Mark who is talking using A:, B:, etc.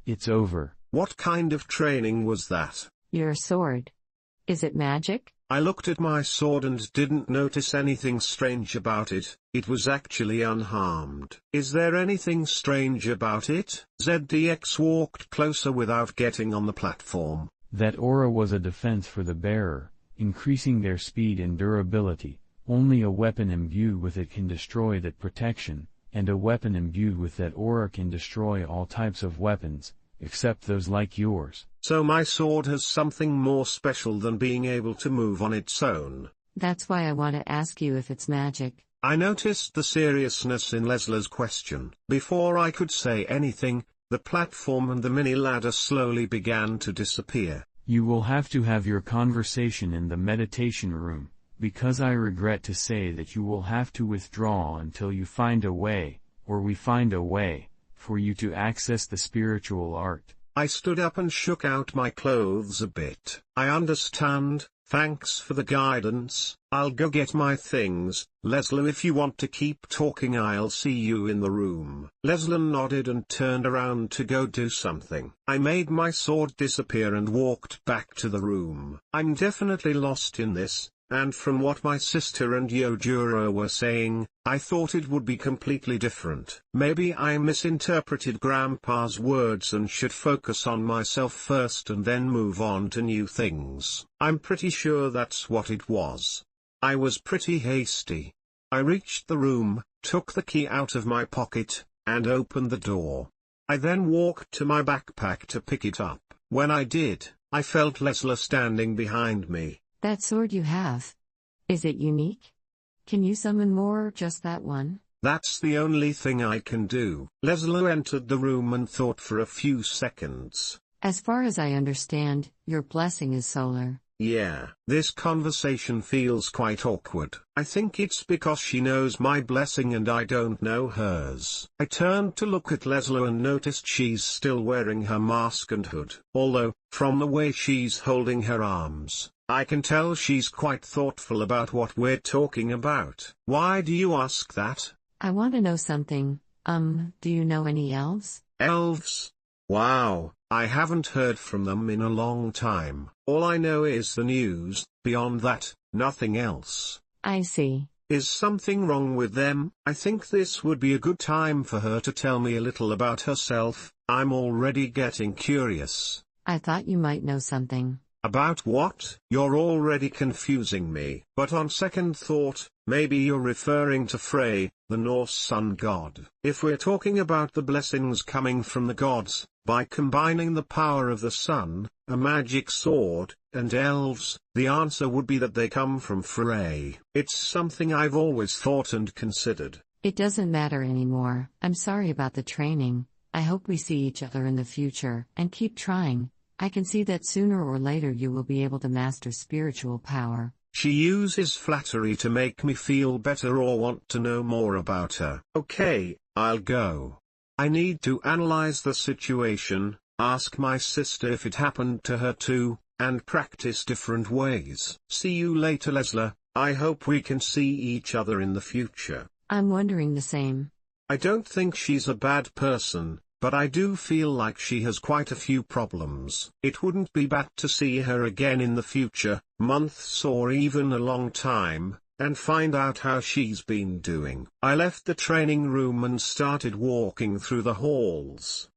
A: It's over.
B: What kind of training was that?
C: Your sword. Is it magic?
B: I looked at my sword and didn't notice anything strange about it. It was actually unharmed. Is there anything strange about it? ZDX walked closer without getting on the platform.
A: That aura was a defense for the bearer, increasing their speed and durability. Only a weapon imbued with it can destroy that protection, and a weapon imbued with that aura can destroy all types of weapons, except those like yours.
B: So my sword has something more special than being able to move on its own.
C: That's why I want to ask you if it's magic.
B: I noticed the seriousness in Leslie's question. Before I could say anything, the platform and the mini ladder slowly began to disappear.
A: You will have to have your conversation in the meditation room, because I regret to say that you will have to withdraw until you find a way, or we find a way, for you to access the spiritual art.
B: I stood up and shook out my clothes a bit. I understand, thanks for the guidance. I'll go get my things. Leslie, if you want to keep talking, I'll see you in the room. Leslie nodded and turned around to go do something. I made my sword disappear and walked back to the room. I'm definitely lost in this. And from what my sister and Yojuro were saying, I thought it would be completely different. Maybe I misinterpreted Grandpa's words and should focus on myself first and then move on to new things. I'm pretty sure that's what it was. I was pretty hasty. I reached the room, took the key out of my pocket, and opened the door. I then walked to my backpack to pick it up. When I did, I felt Leslie standing behind me.
C: That sword you have. Is it unique? Can you summon more or just that one?
B: That's the only thing I can do. Leslie entered the room and thought for a few seconds.
C: As far as I understand, your blessing is solar.
B: Yeah, this conversation feels quite awkward. I think it's because she knows my blessing and I don't know hers. I turned to look at Leslie and noticed she's still wearing her mask and hood. Although, from the way she's holding her arms, I can tell she's quite thoughtful about what we're talking about. Why do you ask that?
C: I want to know something. Do you know any elves?
B: Elves? Wow, I haven't heard from them in a long time. All I know is the news. Beyond that, nothing else.
C: I see.
B: Is something wrong with them? I think this would be a good time for her to tell me a little about herself. I'm already getting curious.
C: I thought you might know something.
B: About what? You're already confusing me. But on second thought, maybe you're referring to Frey, the Norse sun god. If we're talking about the blessings coming from the gods, by combining the power of the sun, a magic sword, and elves, the answer would be that they come from Frey. It's something I've always thought and considered.
C: It doesn't matter anymore. I'm sorry about the training. I hope we see each other in the future, and keep trying. I can see that sooner or later you will be able to master spiritual power.
B: She uses flattery to make me feel better or want to know more about her. Okay, I'll go. I need to analyze the situation, ask my sister if it happened to her too, and practice different ways. See you later, Leslie. I hope we can see each other in the future.
C: I'm wondering the same.
B: I don't think she's a bad person, but I do feel like she has quite a few problems. It wouldn't be bad to see her again in the future, months or even a long time, and find out how she's been doing. I left the training room and started walking through the halls.